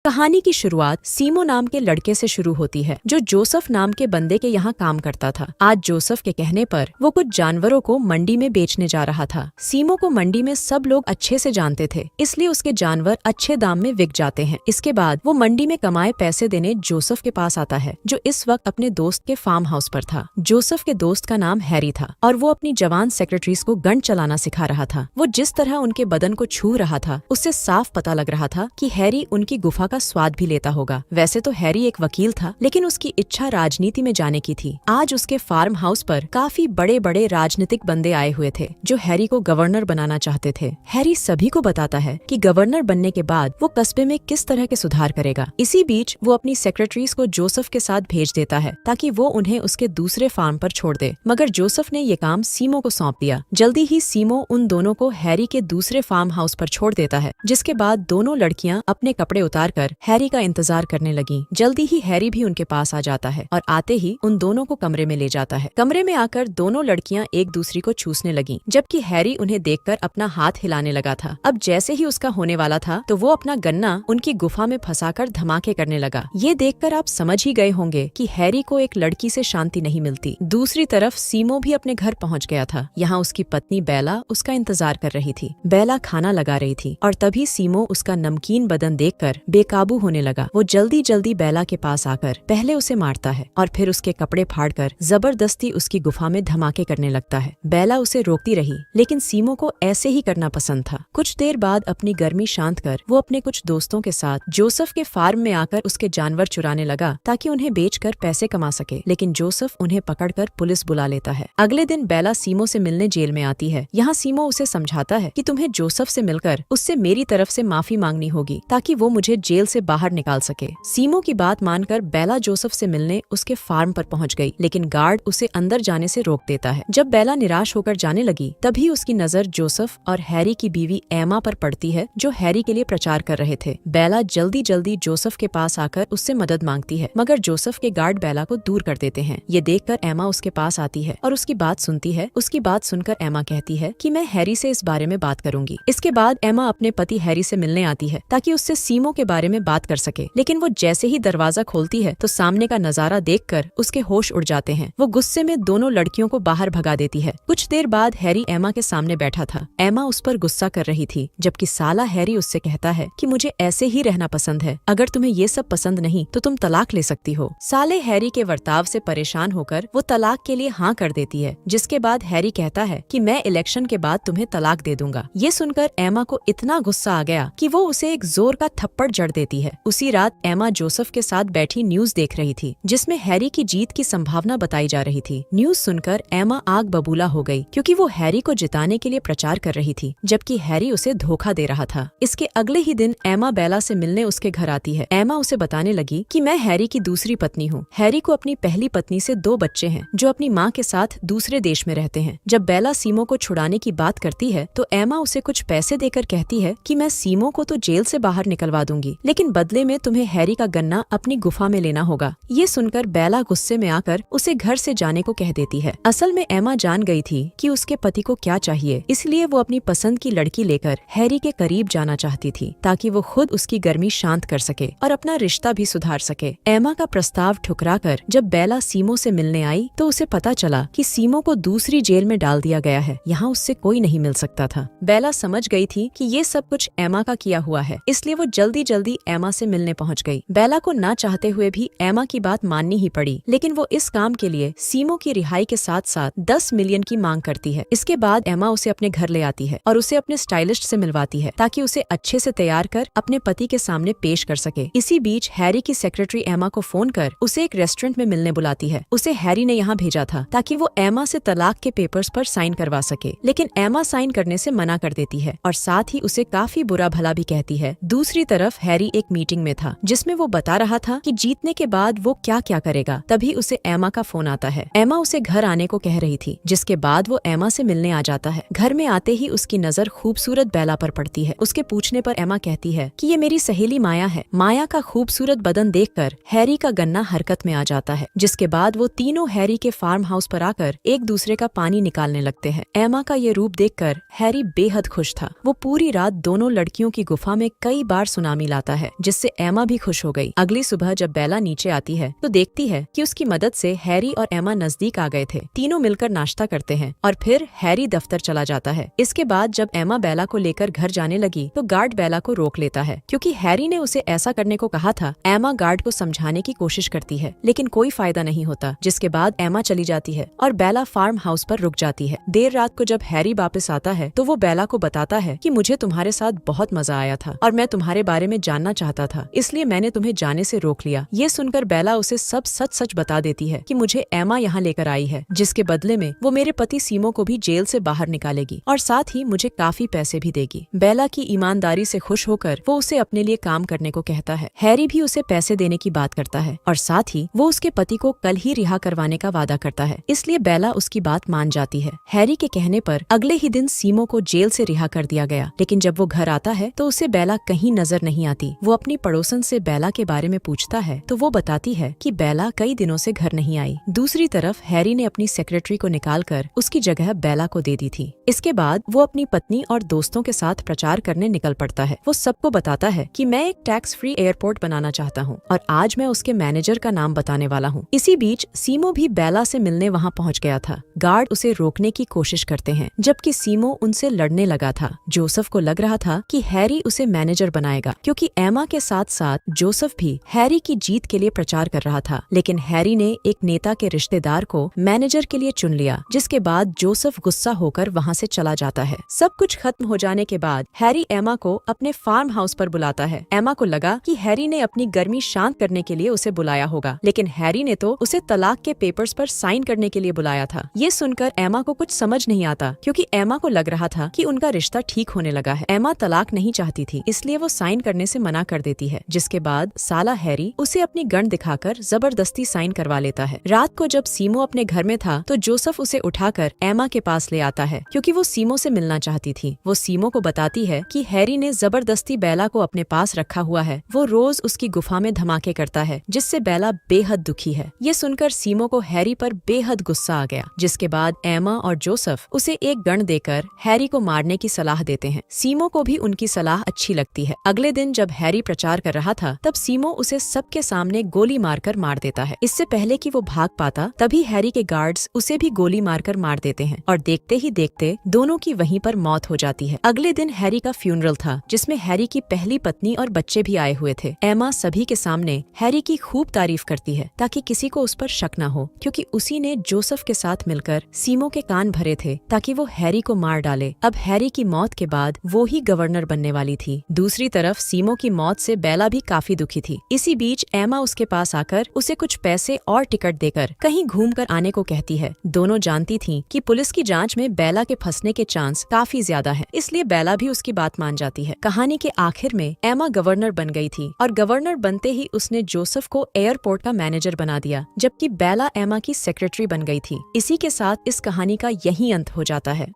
कहानी की शुरुआत सीमो नाम के लड़के से शुरू होती है, जो जोसेफ नाम के बंदे के यहाँ काम करता था। आज जोसेफ के कहने पर वो कुछ जानवरों को मंडी में बेचने जा रहा था। सीमो को मंडी में सब लोग अच्छे से जानते थे, इसलिए उसके जानवर अच्छे दाम में बिक जाते हैं। इसके बाद वो मंडी में कमाए पैसे देने जोसेफ के पास आता है, जो इस वक्त अपने दोस्त के फार्म हाउस पर था। जोसेफ के दोस्त का नाम हैरी था और वो अपनी जवान सेक्रेटरीज को गन चलाना सिखा रहा था। वो जिस तरह उनके बदन को छू रहा था, उससे साफ पता लग रहा था कि हैरी उनकी गुफा का स्वाद भी लेता होगा। वैसे तो हैरी एक वकील था, लेकिन उसकी इच्छा राजनीति में जाने की थी। आज उसके फार्म हाउस पर काफी बड़े बड़े राजनीतिक बंदे आए हुए थे, जो हैरी को गवर्नर बनाना चाहते थे। हैरी सभी को बताता है कि गवर्नर बनने के बाद वो कस्बे में किस तरह के सुधार करेगा। इसी बीच वो अपनी सेक्रेटरीज को जोसेफ के साथ भेज देता है, ताकि वो उन्हें उसके दूसरे फार्म पर छोड़ दे। मगर जोसेफ ने ये काम सीमो को सौंप दिया। जल्दी ही सीमो उन दोनों को हैरी के दूसरे फार्म हाउस पर छोड़ देता है, जिसके बाद दोनों लड़कियां अपने कपड़े उतार कर हैरी का इंतजार करने लगी। जल्दी ही हैरी भी उनके पास आ जाता है और आते ही उन दोनों को कमरे में ले जाता है। कमरे में आकर दोनों लड़कियां एक दूसरी को चूसने लगी, जबकि हैरी उन्हें देखकर अपना हाथ हिलाने लगा था। अब जैसे ही उसका होने वाला था, तो वो अपना गन्ना उनकी गुफा में फंसाकर धमाके करने लगा। ये देखकर आप समझ ही गए होंगे कि हैरी को एक लड़की से शांति नहीं मिलती। दूसरी तरफ सीमो भी अपने घर पहुंच गया था। यहाँ उसकी पत्नी बेला उसका इंतजार कर रही थी। बेला खाना लगा रही थी और तभी सीमो उसका नमकीन बदन देखकर बेकाबू होने लगा। वो जल्दी जल्दी बेला के पास आकर पहले उसे मारता है और फिर उसके कपड़े फाड़कर जबरदस्ती उसकी गुफा में धमाके करने लगता है। बेला उसे रोकती रही, लेकिन सीमो को ऐसे ही करना पसंद था। कुछ देर बाद अपनी गर्मी शांत कर वो अपने कुछ दोस्तों के साथ जोसेफ के फार्म में आकर उसके जानवर चुराने लगा, ताकि उन्हें बेचकर पैसे कमा सके। लेकिन जोसेफ उन्हें पकड़कर पुलिस बुला लेता है। अगले दिन बेला सीमो से मिलने जेल में आती है। यहाँ सीमो उसे समझाता है कि तुम्हें जोसेफ से मिलकर उससे मेरी तरफ से माफी मांगनी होगी, ताकि वो मुझे जेल से बाहर निकाल सके। सीमो की बात मानकर बेला जोसेफ से मिलने उसके फार्म पर पहुंच गई, लेकिन गार्ड उसे अंदर जाने से रोक देता है। जब बेला निराश होकर जाने लगी, तभी उसकी नजर जोसेफ और हैरी की बीवी एमा पर पड़ती है, जो हैरी के लिए प्रचार कर रहे थे। बेला जल्दी जल्दी जोसेफ के पास आकर उससे मदद मांगती है, मगर जोसेफ के गार्ड बेला को दूर कर देते हैं। ये देखकर एमा उसके पास आती है और उसकी बात सुनती है। उसकी बात सुनकर एमा कहती है कि मैं हैरी से इस बारे में बात करूंगी। इसके बाद एमा अपने पति हैरी से मिलने आती है, ताकि उससे सीमो के बारे में बात कर सके। लेकिन वो जैसे ही दरवाजा खोलती है, तो सामने का नजारा देखकर उसके होश उड़ जाते हैं। वो गुस्से में दोनों लड़कियों को बाहर भगा देती है। कुछ देर बाद हैरी एमा के सामने बैठा था। एमा उस पर गुस्सा कर रही थी, जबकि साला हैरी उससे कहता है कि मुझे ऐसे ही रहना पसंद है। अगर तुम्हें ये सब पसंद नहीं तो तुम तलाक ले सकती हो। साले हैरी के वर्ताव से परेशान होकर वो तलाक के लिए हाँ कर देती है, जिसके बाद हैरी कहता है कि मैं इलेक्शन के बाद तुम्हें तलाक दे दूंगा। ये सुनकर एमा को इतना गुस्सा आ गया कि वो उसे एक जोर का थप्पड़ जड़ देती है। उसी रात एमा जोसेफ के साथ बैठी न्यूज देख रही थी, जिसमें हैरी की जीत की संभावना बताई जा रही थी। न्यूज सुनकर एमा आग बबूला हो गई, क्योंकि वो हैरी को जिताने के लिए प्रचार कर रही थी, जबकि हैरी उसे धोखा दे रहा था। इसके अगले ही दिन एमा बेला से मिलने उसके घर आती है। एमा उसे बताने लगी कि मैं हैरी की दूसरी पत्नी हूँ। हैरी को अपनी पहली पत्नी से 2 बच्चे हैं, जो अपनी माँ के साथ दूसरे देश में रहते हैं। जब बेला सीमो को छुड़ाने की बात करती है, तो एमा उसे कुछ पैसे देकर कहती है कि मैं सीमो को तो जेल से बाहर निकलवा दूंगी, लेकिन बदले में तुम्हें हैरी का गन्ना अपनी गुफा में लेना होगा। ये सुनकर बेला गुस्से में आकर उसे घर से जाने को कह देती है। असल में एमा जान गई थी कि उसके पति को क्या चाहिए, इसलिए वो अपनी पसंद की लड़की लेकर हैरी के करीब जाना चाहती थी, ताकि वो खुद उसकी गर्मी शांत कर सके और अपना रिश्ता भी सुधार सके। एमा का प्रस्ताव ठुकराकर जब बेला सीमो से मिलने आई, तो उसे पता चला कि सीमो को दूसरी जेल में डाल दिया गया है। यहाँ उससे कोई नहीं मिल सकता था। बेला समझ गई थी कि ये सब कुछ एमा का किया हुआ है, इसलिए वो जल्दी जल्दी एमा से मिलने पहुंच गई। बेला को ना चाहते हुए भी एमा की बात माननी ही पड़ी, लेकिन वो इस काम के लिए सीमो की रिहाई के साथ साथ 10 मिलियन की मांग करती है। इसके बाद एमा उसे अपने घर ले आती है और उसे अपने स्टाइलिस्ट से मिलवाती है, ताकि उसे अच्छे से तैयार कर अपने पति के सामने पेश कर सके। इसी बीच हैरी की सेक्रेटरी एमा को फोन कर उसे एक रेस्टोरेंट में मिलने बुलाती है। उसे हैरी ने यहाँ भेजा था, ताकि वो एमा से तलाक के पेपर्स पर साइन करवा सके, लेकिन एमा साइन करने से मना कर देती है और साथ ही उसे काफी बुरा भला भी कहती है। दूसरी तरफ हैरी एक मीटिंग में था, जिसमें वो बता रहा था कि जीतने के बाद वो क्या क्या करेगा। तभी उसे एमा का फोन आता है। एमा उसे घर आने को कह रही थी, जिसके बाद वो एमा से मिलने आ जाता है। घर में आते ही उसकी नजर खूबसूरत बेला पर पड़ती है। उसके पूछने पर एमा कहती है कि ये मेरी सहेली माया है। माया का खूबसूरत बदन देखकर हैरी का गन्ना हरकत में आ जाता है, जिसके बाद वो तीनों हैरी के फार्म हाउस पर आकर एक दूसरे का पानी निकालने लगते हैं। एमा का ये रूप देखकर हैरी बेहद खुश था। वो पूरी रात दोनों लड़कियों की गुफा में कई बार सुनामी लाता है। है, जिससे एमा भी खुश हो गई। अगली सुबह जब बेला नीचे आती है तो देखती है कि उसकी मदद से हैरी और एमा नजदीक आ गए थे। तीनों मिलकर नाश्ता करते हैं और फिर हैरी दफ्तर चला जाता है। इसके बाद जब एमा बेला को लेकर घर जाने लगी तो गार्ड बेला को रोक लेता है, क्योंकि हैरी ने उसे ऐसा करने को कहा था। एमा गार्ड को समझाने की कोशिश करती है, लेकिन कोई फायदा नहीं होता, जिसके बाद एमा चली जाती है और बेला फार्म हाउस पर रुक जाती है। देर रात को जब हैरी वापस आता है तो वो बेला को बताता है कि मुझे तुम्हारे साथ बहुत मजा आया था और मैं तुम्हारे बारे में जानना चाहता था, इसलिए मैंने तुम्हें जाने से रोक लिया। ये सुनकर बेला उसे सब सच सच बता देती है कि मुझे एमा यहाँ लेकर आई है, जिसके बदले में वो मेरे पति सीमो को भी जेल से बाहर निकालेगी और साथ ही मुझे काफी पैसे भी देगी। बेला की ईमानदारी से खुश होकर वो उसे अपने लिए काम करने को कहता है। हैरी भी उसे पैसे देने की बात करता है और साथ ही वो उसके पति को कल ही रिहा करवाने का वादा करता है, इसलिए बेला उसकी बात मान जाती है। हैरी के कहने पर अगले ही दिन सीमो को जेल से रिहा कर दिया गया, लेकिन जब वो घर आता है तो उसे बेला कहीं नजर नहीं आती। वो अपनी पड़ोसन से बेला के बारे में पूछता है तो वो बताती है कि बेला कई दिनों से घर नहीं आई। दूसरी तरफ हैरी ने अपनी सेक्रेटरी को निकालकर उसकी जगह बेला को दे दी थी। इसके बाद वो अपनी पत्नी और दोस्तों के साथ प्रचार करने निकल पड़ता है। वो सबको बताता है कि मैं एक टैक्स फ्री एयरपोर्ट बनाना चाहता हूँ और आज मैं उसके मैनेजर का नाम बताने वाला हूँ। इसी बीच सीमो भी बेला से मिलने वहाँ पहुँच गया था। गार्ड उसे रोकने की कोशिश करते हैं, जबकि सीमो उनसे लड़ने लगा था। जोसेफ को लग रहा था कि हैरी उसे मैनेजर बनाएगा, क्योंकि एमा के साथ साथ जोसेफ भी हैरी की जीत के लिए प्रचार कर रहा था। लेकिन हैरी ने एक नेता के रिश्तेदार को मैनेजर के लिए चुन लिया, जिसके बाद जोसेफ गुस्सा होकर वहाँ से चला जाता है। सब कुछ खत्म हो जाने के बाद हैरी एमा को अपने फार्म हाउस पर बुलाता है। एमा को लगा कि हैरी ने अपनी गर्मी शांत करने के लिए उसे बुलाया होगा, लेकिन हैरी ने तो उसे तलाक के पेपर्स पर साइन करने के लिए बुलाया था। ये सुनकर एमा को कुछ समझ नहीं आता, क्योंकि एमा को लग रहा था कि उनका रिश्ता ठीक होने लगा है। एमा तलाक नहीं चाहती थी, इसलिए वो साइन करने से मना कर देती है, जिसके बाद साला हैरी उसे अपनी गन दिखाकर जबरदस्ती साइन करवा लेता है। रात को जब सीमो अपने घर में था तो जोसेफ उसे उठाकर एमा के पास ले आता है, क्योंकि वो सीमो से मिलना चाहती थी। वो सीमो को बताती है कि हैरी ने जबरदस्ती बेला को अपने पास रखा हुआ है। वो रोज उसकी गुफा में धमाके करता है, जिससे बेला बेहद दुखी है। ये सुनकर सीमो को हैरी पर बेहद गुस्सा आ गया, जिसके बाद एमा और जोसेफ उसे एक गन देकर हैरी को मारने की सलाह देते हैं। सीमो को भी उनकी सलाह अच्छी लगती है। अगले दिन जब हैरी प्रचार कर रहा था तब सीमो उसे सबके सामने गोली मारकर मार देता है। इससे पहले कि वो भाग पाता तभी हैरी के गार्ड्स उसे भी गोली मारकर मार देते हैं और देखते ही देखते दोनों की वहीं पर मौत हो जाती है। अगले दिन हैरी का फ्यूनरल था, जिसमें हैरी की पहली पत्नी और बच्चे भी आए हुए थे। एमा सभी के सामने हैरी की खूब तारीफ करती है, ताकि किसी को उस पर शक न हो, क्योंकि उसी ने जोसेफ के साथ मिलकर सीमो के कान भरे थे ताकि वो हैरी को मार डाले। अब हैरी की मौत के बाद वो ही गवर्नर बनने वाली थी। दूसरी तरफ सीमो की मौत से बेला भी काफी दुखी थी। इसी बीच एमा उसके पास आकर उसे कुछ पैसे और टिकट देकर कहीं घूमकर आने को कहती है। दोनों जानती थीं कि पुलिस की जांच में बेला के फंसने के चांस काफी ज्यादा है, इसलिए बेला भी उसकी बात मान जाती है। कहानी के आखिर में एमा गवर्नर बन गई थी और गवर्नर बनते ही उसने जोसेफ को एयरपोर्ट का मैनेजर बना दिया, जबकि बेला एमा की सेक्रेटरी बन गई थी। इसी के साथ इस कहानी का यही अंत हो जाता है।